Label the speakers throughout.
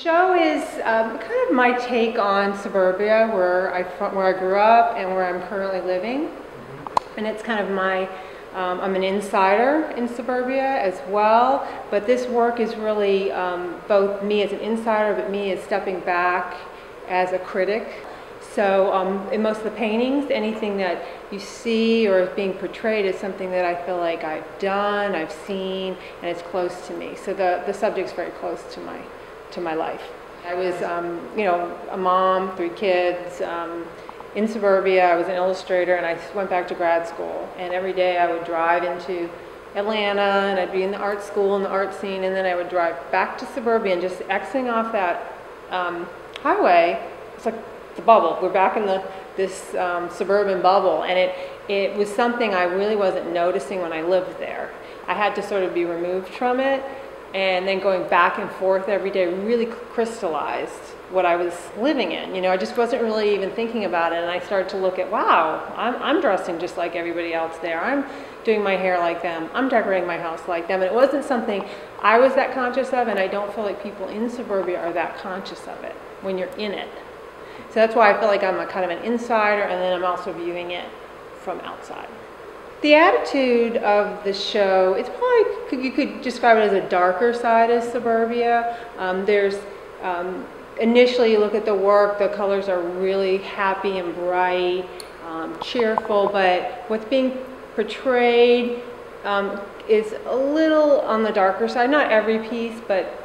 Speaker 1: Show is kind of my take on suburbia, where I grew up and where I'm currently living. And it's kind of my, I'm an insider in suburbia as well, but this work is really both me as an insider, but me as stepping back as a critic. So in most of the paintings, anything that you see or is being portrayed is something that I feel like I've done, I've seen, and it's close to me. So the subject's very close to my life. I was, you know, a mom, 3 kids, in suburbia. I was an illustrator, and I went back to grad school. And every day I would drive into Atlanta, and I'd be in the art school and the art scene, and then I would drive back to suburbia, and just Xing off that highway. It's like the bubble. We're back in this suburban bubble, and it was something I really wasn't noticing when I lived there. I had to sort of be removed from it. And then going back and forth every day really crystallized what I was living in. You know, I just wasn't really even thinking about it, and I started to look at, wow, I'm dressing just like everybody else there. I'm doing my hair like them. I'm decorating my house like them. And it wasn't something I was that conscious of, and I don't feel like people in suburbia are that conscious of it when you're in it. So that's why I feel like I'm a kind of an insider, and then I'm also viewing it from outside. The attitude of the show, it's probably, you could describe it as a darker side of suburbia. Initially you look at the work, the colors are really happy and bright, cheerful, but what's being portrayed is a little on the darker side. Not every piece, but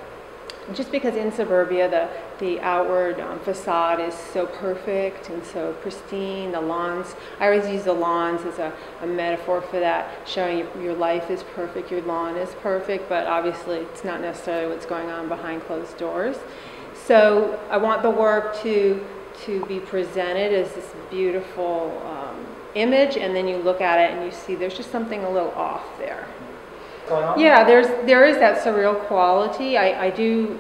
Speaker 1: just because in suburbia the outward facade is so perfect and so pristine. The lawns, I always use the lawns as a metaphor for that, showing your life is perfect, your lawn is perfect, but obviously it's not necessarily what's going on behind closed doors. So I want the work to be presented as this beautiful image, and then you look at it and you see there's just something a little off there. Yeah, there is that surreal quality. I do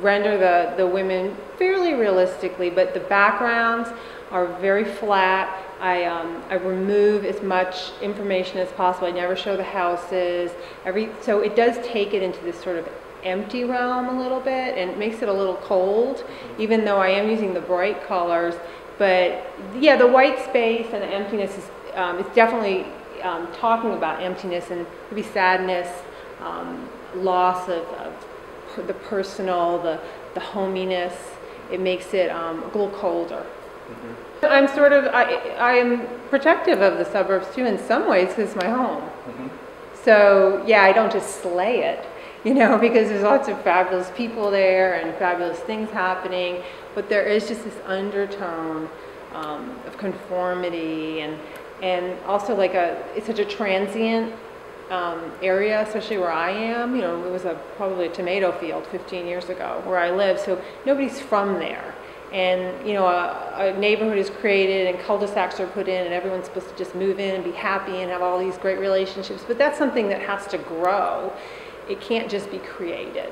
Speaker 1: render the women fairly realistically, but the backgrounds are very flat. I remove as much information as possible. I never show the houses. So it does take it into this sort of empty realm a little bit, and it makes it a little cold, even though I am using the bright colors. But yeah, the white space and the emptiness is it's definitely talking about emptiness and maybe sadness, loss of the personal, the hominess. It makes it a little colder. Mm-hmm. I am protective of the suburbs too in some ways, because it's my home. Mm-hmm. So yeah, I don't just slay it, you know, because there's lots of fabulous people there and fabulous things happening, but there is just this undertone of conformity, and also like it's such a transient area, especially where I am. You know, it was probably a tomato field 15 years ago where I live, so nobody's from there. And you know, a neighborhood is created and cul-de-sacs are put in, and everyone's supposed to just move in and be happy and have all these great relationships, but that's something that has to grow. It can't just be created.